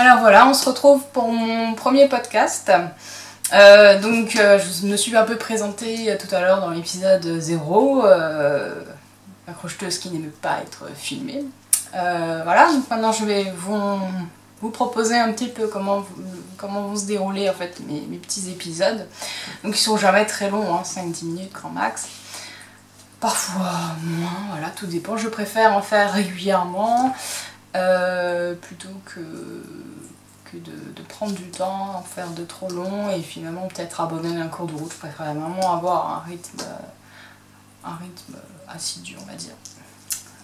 Alors voilà, on se retrouve pour mon premier podcast. Je me suis un peu présentée tout à l'heure dans l'épisode 0, la crocheteuse qui n'aimait pas être filmée. Voilà, donc maintenant je vais vous proposer un petit peu comment vont se dérouler en fait mes petits épisodes. Donc ils sont jamais très longs, hein, 5-10 minutes grand max. Parfois moins, voilà, tout dépend. Je préfère en faire régulièrement plutôt que de prendre du temps, en faire de trop long et finalement peut-être abandonner un cours de route. Je préfère vraiment avoir un rythme assidu, on va dire.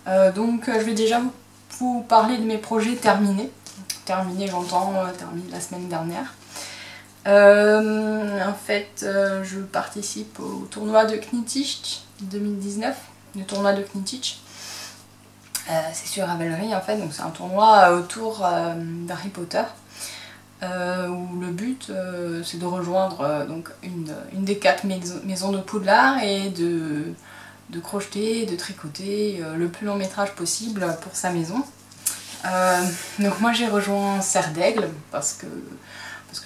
Je vais déjà vous parler de mes projets terminés. Terminés, j'entends, terminés la semaine dernière. Je participe au tournoi de Knittich 2019, le tournoi de Knittich. C'est sur Ravelry en fait, donc c'est un tournoi autour d'Harry Potter. Où le but c'est de rejoindre donc une des 4 maisons de Poudlard et de crocheter, de tricoter le plus long métrage possible pour sa maison. Donc moi j'ai rejoint Serre d'Aigle parce que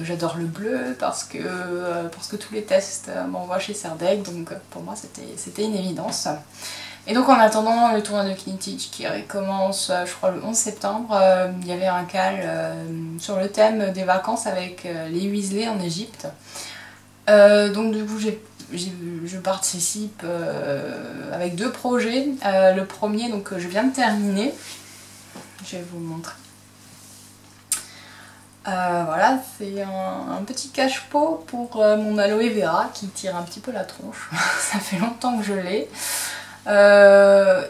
j'adore le bleu, parce que tous les tests m'envoient chez Serre d'Aigle, donc pour moi c'était une évidence. Et donc en attendant le tournoi de Knittich qui commence je crois le 11 septembre, il y avait un cal sur le thème des vacances avec les Weasley en Égypte. Donc du coup je participe avec 2 projets. Le premier donc, que je viens de terminer, je vais vous le montrer. Voilà, c'est un petit cache-pot pour mon aloe vera qui tire un petit peu la tronche. Ça fait longtemps que je l'ai.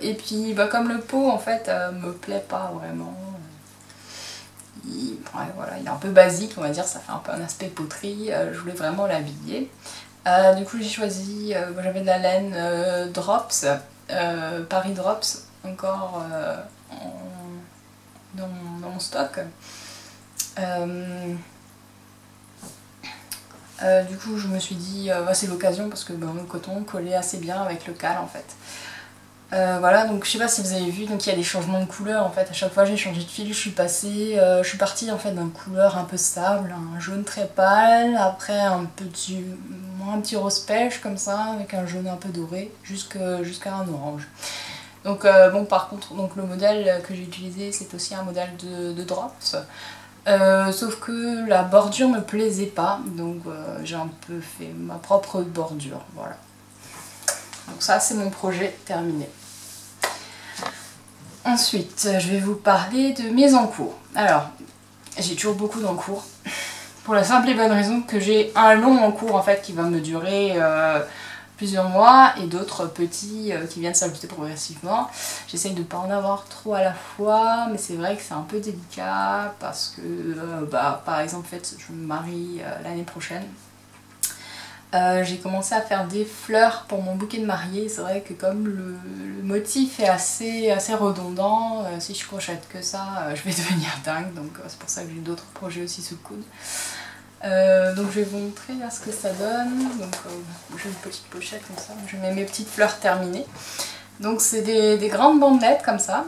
Et puis comme le pot en fait me plaît pas vraiment, il est un peu basique on va dire, ça fait un peu un aspect poterie, je voulais vraiment l'habiller. Du coup j'ai choisi, j'avais de la laine Drops, Paris Drops encore dans mon stock. Du coup je me suis dit c'est l'occasion parce que le coton collait assez bien avec le cal en fait. Voilà, donc je sais pas si vous avez vu, donc il y a des changements de couleur en fait, à chaque fois j'ai changé de fil, je suis partie en fait d'une couleur un peu stable, un jaune très pâle, après un petit rose pêche comme ça, avec un jaune un peu doré, jusqu'à un orange. Donc par contre, donc, le modèle que j'ai utilisé c'est aussi un modèle de Drops, sauf que la bordure me plaisait pas, donc j'ai un peu fait ma propre bordure, voilà. Donc ça c'est mon projet terminé. Ensuite, je vais vous parler de mes encours. Alors, j'ai toujours beaucoup d'encours, pour la simple et bonne raison que j'ai un long encours en fait qui va me durer plusieurs mois et d'autres petits qui viennent s'ajouter progressivement. J'essaye de ne pas en avoir trop à la fois, mais c'est vrai que c'est un peu délicat parce que par exemple en fait, je me marie l'année prochaine. J'ai commencé à faire des fleurs pour mon bouquet de mariée. C'est vrai que comme le motif est assez redondant, si je crochette que ça, je vais devenir dingue. Donc c'est pour ça que j'ai d'autres projets aussi sous le coude. Donc je vais vous montrer là ce que ça donne. Donc j'ai une petite pochette comme ça. Je mets mes petites fleurs terminées. Donc c'est des grandes bandelettes comme ça.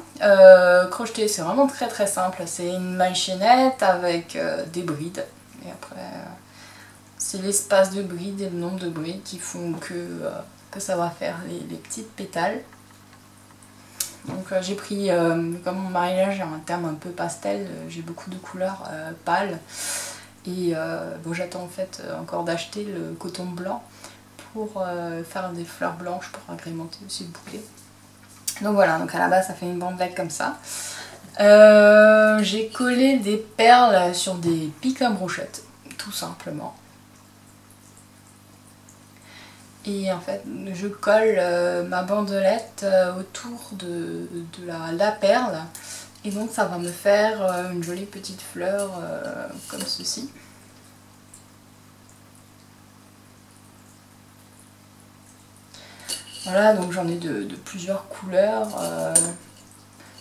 Crocheter c'est vraiment très simple. C'est une maille chaînette avec des brides. Et après... c'est l'espace de brides et le nombre de brides qui font que ça va faire les petites pétales. Donc j'ai pris, comme mon mariage est un thème un peu pastel, j'ai beaucoup de couleurs pâles. Et j'attends en fait encore d'acheter le coton blanc pour faire des fleurs blanches pour agrémenter aussi le bouquet. Donc voilà, donc à la base ça fait une bandelette comme ça. J'ai collé des perles sur des pics à brochettes, tout simplement. Et en fait, je colle ma bandelette autour de la perle. Et donc ça va me faire une jolie petite fleur comme ceci. Voilà, donc j'en ai de plusieurs couleurs.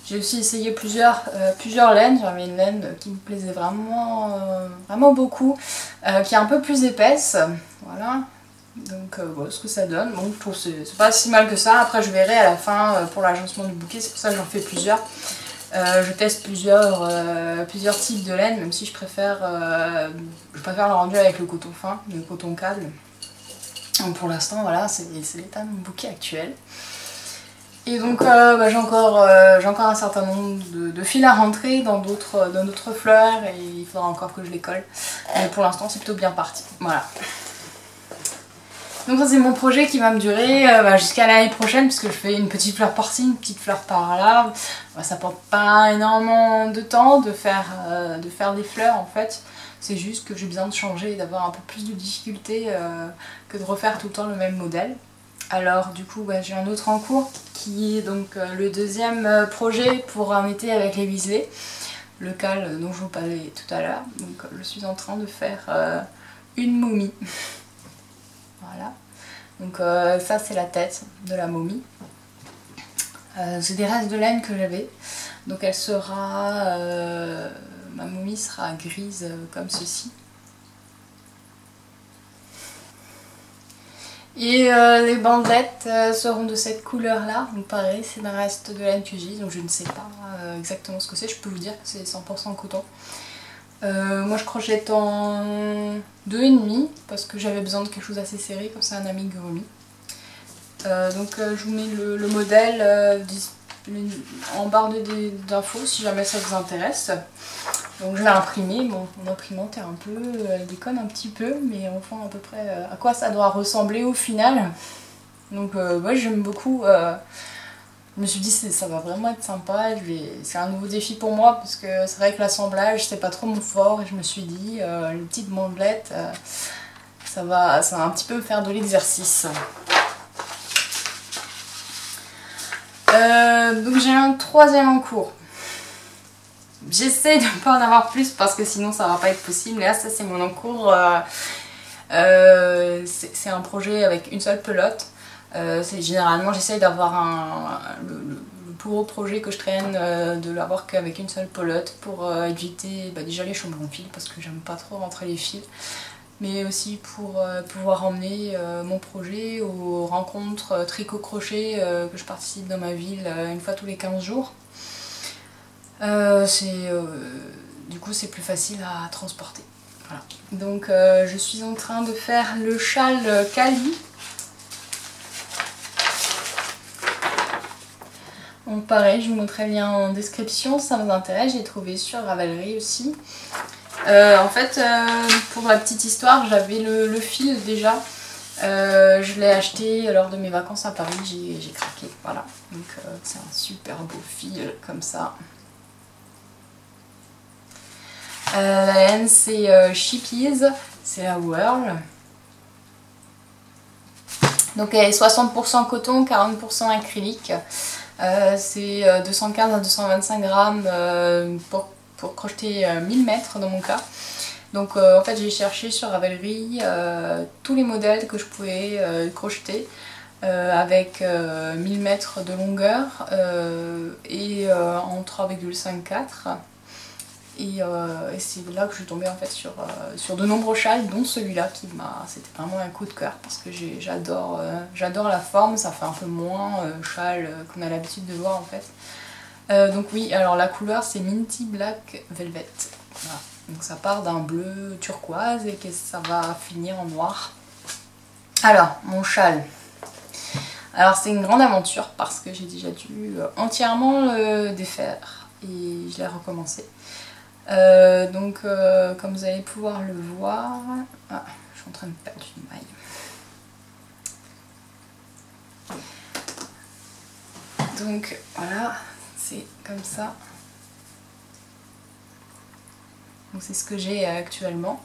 J'ai aussi essayé plusieurs laines. J'avais une laine qui me plaisait vraiment beaucoup, qui est un peu plus épaisse. Voilà. Donc voilà ce que ça donne. Bon, je trouve que c'est pas si mal que ça. Après je verrai à la fin pour l'agencement du bouquet, c'est pour ça que j'en fais plusieurs. Je teste plusieurs types de laine, même si je préfère le rendu avec le coton fin, le coton câble. Donc pour l'instant, voilà, c'est l'état de mon bouquet actuel. Et donc j'ai encore un certain nombre de fils à rentrer dans d'autres fleurs et il faudra encore que je les colle. Mais pour l'instant c'est plutôt bien parti. Voilà. Donc ça c'est mon projet qui va me durer jusqu'à l'année prochaine puisque je fais une petite fleur par-ci, une petite fleur par-là. Ça prend pas énormément de temps de faire des fleurs en fait. C'est juste que j'ai besoin de changer et d'avoir un peu plus de difficulté que de refaire tout le temps le même modèle. Alors du coup j'ai un autre en cours qui est donc le deuxième projet pour un été avec les Weasley, le cal dont je vous parlais tout à l'heure. Donc je suis en train de faire une momie. Voilà. Donc ça c'est la tête de la momie. C'est des restes de laine que j'avais. Donc elle sera... ma momie sera grise comme ceci. Et les bandelettes seront de cette couleur là, donc pareil c'est un reste de laine que j'ai, donc je ne sais pas exactement ce que c'est, je peux vous dire que c'est 100% coton. Moi je crochette en 2,5 parce que j'avais besoin de quelque chose assez serré, comme c'est un amigurumi. Donc je vous mets le modèle en barre d'infos si jamais ça vous intéresse. Donc je l'ai imprimé, bon, mon imprimante est un peu, elle déconne un petit peu, mais on voit à peu près à quoi ça doit ressembler au final. Donc ouais, j'aime beaucoup, je me suis dit ça va vraiment être sympa, c'est un nouveau défi pour moi parce que c'est vrai que l'assemblage c'est pas trop mon fort et je me suis dit les petites bandelettes ça va un petit peu me faire de l'exercice. Donc j'ai un troisième en cours. J'essaie de ne pas en avoir plus parce que sinon ça va pas être possible. Mais là ça c'est mon en cours. C'est un projet avec une seule pelote. Généralement j'essaie d'avoir le plus gros projet que je traîne, de l'avoir qu'avec une seule pelote pour éviter déjà les chambres en fil parce que j'aime pas trop rentrer les fils. Mais aussi pour pouvoir emmener mon projet aux rencontres tricot-crochet que je participe dans ma ville une fois tous les 15 jours. Du coup c'est plus facile à transporter. Voilà. Donc je suis en train de faire le châle Kali. Donc pareil, je vous montrerai le lien en description si ça vous intéresse, j'ai trouvé sur Ravelry aussi. En fait, pour la petite histoire, j'avais le fil déjà. Je l'ai acheté lors de mes vacances à Paris, j'ai craqué. Voilà, donc c'est un super beau fil comme ça. La laine c'est Shippies, c'est la Whirl. Donc elle est 60% coton, 40% acrylique. C'est 215 à 225 grammes pour crocheter 1000 mètres dans mon cas. Donc en fait j'ai cherché sur Ravelry tous les modèles que je pouvais crocheter avec 1000 mètres de longueur et en 3,54. Et c'est là que je suis tombée en fait sur de nombreux châles, dont celui-là qui c'était vraiment un coup de cœur parce que j'adore la forme, ça fait un peu moins châle qu'on a l'habitude de voir en fait. Donc oui, alors la couleur c'est Minty Black Velvet. Voilà. Donc ça part d'un bleu turquoise et que ça va finir en noir. Alors, mon châle. Alors c'est une grande aventure parce que j'ai déjà dû entièrement le défaire et je l'ai recommencé. Donc comme vous allez pouvoir le voir, je suis en train de perdre une maille. Donc voilà, c'est comme ça. Donc c'est ce que j'ai actuellement.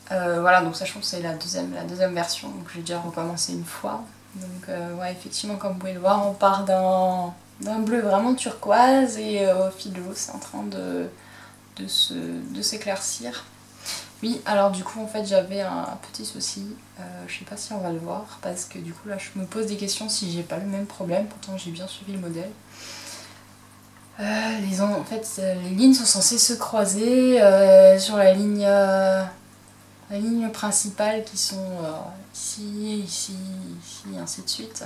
Voilà, donc sachant que c'est la deuxième version, donc j'ai déjà recommencé une fois. Donc ouais, effectivement, comme vous pouvez le voir, on part d'un bleu vraiment turquoise et au fil de l'eau c'est en train de s'éclaircir. Oui, alors du coup en fait j'avais un petit souci, je sais pas si on va le voir parce que du coup là je me pose des questions si j'ai pas le même problème, pourtant j'ai bien suivi le modèle. En fait les lignes sont censées se croiser sur la ligne principale qui sont ici, ici, ici, ainsi de suite.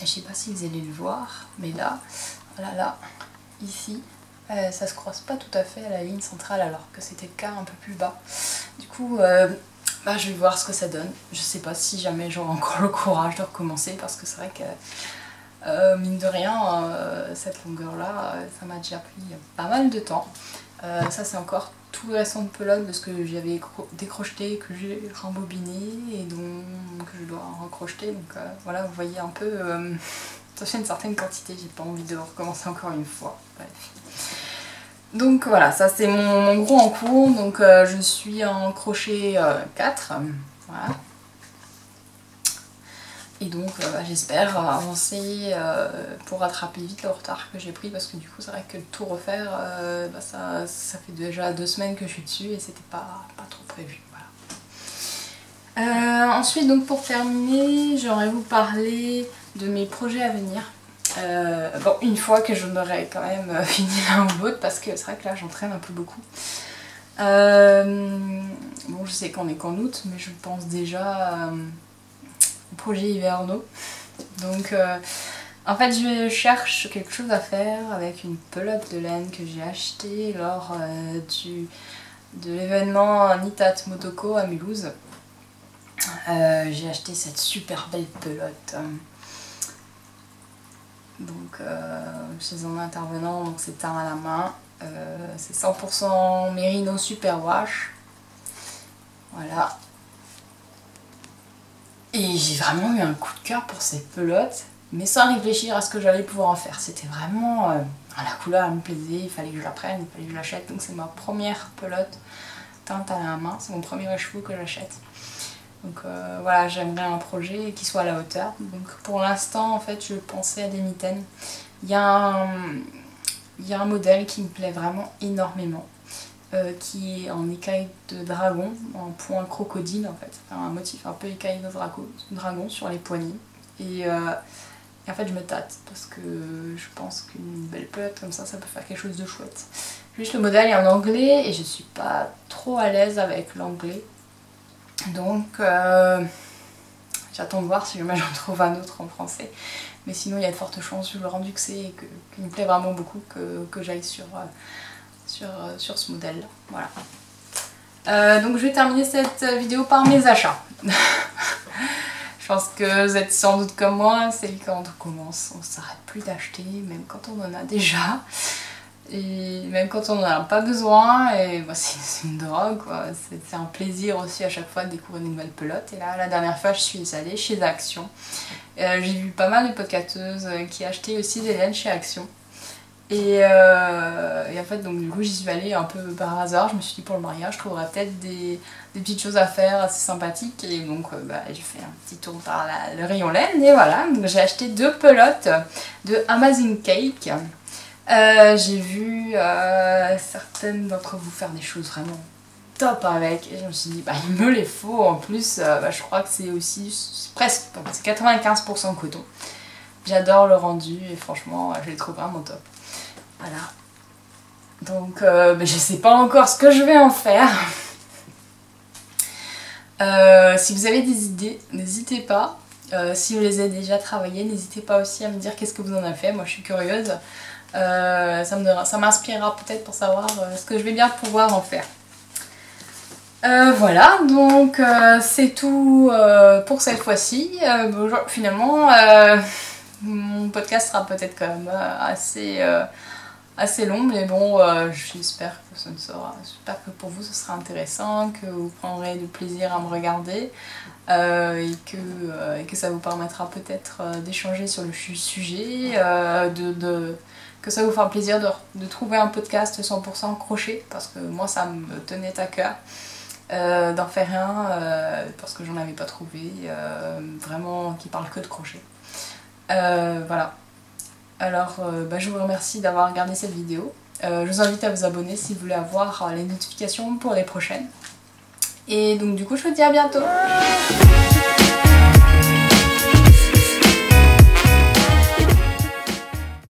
je sais pas si vous allez le voir, mais là, voilà, là, ici, ça se croise pas tout à fait à la ligne centrale alors que c'était le cas un peu plus bas. Du coup, bah, je vais voir ce que ça donne. Je sais pas si jamais j'aurai encore le courage de recommencer parce que c'est vrai que mine de rien, cette longueur là, ça m'a déjà pris pas mal de temps. Ça c'est encore tout récent de pelote de ce que j'avais décrocheté, que j'ai rembobiné et que je dois recrocheter. Donc voilà, vous voyez un peu, ça fait une certaine quantité, j'ai pas envie de recommencer encore une fois. Bref. Donc voilà, ça c'est mon gros en cours, donc je suis en crochet 4, voilà. Et donc bah, j'espère avancer pour rattraper vite le retard que j'ai pris parce que du coup c'est vrai que tout refaire, bah, ça fait déjà 2 semaines que je suis dessus et c'était pas trop prévu. Voilà. Ensuite donc pour terminer, j'aimerais vous parler de mes projets à venir. Bon, une fois que je n'aurai quand même fini l'un ou l'autre parce que c'est vrai que là j'entraîne un peu beaucoup. Bon, je sais qu'on est qu'en août, mais je pense déjà aux projets hivernaux. Donc en fait je cherche quelque chose à faire avec une pelote de laine que j'ai achetée lors de l'événement Nitat Motoko à Mulhouse. J'ai acheté cette super belle pelote. Donc chez un intervenant, donc c'est teint à la main, c'est 100% Merino Super Wash, voilà. Et j'ai vraiment eu un coup de cœur pour cette pelote, mais sans réfléchir à ce que j'allais pouvoir en faire. C'était vraiment, la couleur elle me plaisait, il fallait que je la prenne, il fallait que je l'achète, donc c'est ma première pelote teinte à la main, c'est mon premier écheveau que j'achète. Donc voilà, j'aimerais un projet qui soit à la hauteur. Donc pour l'instant, en fait, je pensais à des mitaines. Il y a un modèle qui me plaît vraiment énormément, qui est en écaille de dragon, en point crocodile en fait. Enfin, un motif un peu écaille de dragon sur les poignets. Et en fait, je me tâte parce que je pense qu'une belle pelote comme ça peut faire quelque chose de chouette. Juste le modèle est en anglais et je suis pas trop à l'aise avec l'anglais. Donc j'attends de voir si jamais j'en trouve un autre en français. Mais sinon il y a de fortes chances, vu le rendu que c'est et qu'il me plaît vraiment beaucoup, que j'aille sur ce modèle. Voilà. Donc je vais terminer cette vidéo par mes achats. Je pense que vous êtes sans doute comme moi, c'est quand on commence, on s'arrête plus d'acheter, même quand on en a déjà. Et même quand on n'en a pas besoin, et bah, c'est une drogue quoi, c'est un plaisir aussi à chaque fois de découvrir une nouvelle pelote. Et là, la dernière fois, je suis allée chez Action. J'ai vu pas mal de podcasteuses qui achetaient aussi des laines chez Action. Et en fait, donc du coup, j'y suis allée un peu par hasard. Je me suis dit pour le mariage, je trouverais peut-être des petites choses à faire assez sympathiques. Et donc, bah, j'ai fait un petit tour par le rayon laine. Et voilà, donc j'ai acheté 2 pelotes de Amazing Cake. J'ai vu certaines d'entre vous faire des choses vraiment top avec et je me suis dit bah il me les faut en plus, bah, je crois que c'est aussi presque, c'est 95% coton. J'adore le rendu et franchement je les trouve vraiment top. Voilà. Donc bah, je sais pas encore ce que je vais en faire. Si vous avez des idées, n'hésitez pas. Si vous les avez déjà travaillées, n'hésitez pas aussi à me dire qu'est-ce que vous en avez fait, moi je suis curieuse. Ça m'inspirera peut-être pour savoir ce que je vais bien pouvoir en faire. Voilà, donc c'est tout pour cette fois-ci. Finalement, mon podcast sera peut-être quand même assez long, mais bon, j'espère que pour vous ce sera intéressant, que vous prendrez du plaisir à me regarder et que ça vous permettra peut-être d'échanger sur le sujet, que ça vous fera plaisir de trouver un podcast 100% crochet, parce que moi ça me tenait à cœur d'en faire un, parce que j'en avais pas trouvé vraiment qui parle que de crochet. Voilà. Alors bah, je vous remercie d'avoir regardé cette vidéo. Je vous invite à vous abonner si vous voulez avoir les notifications pour les prochaines. Et donc du coup je vous dis à bientôt.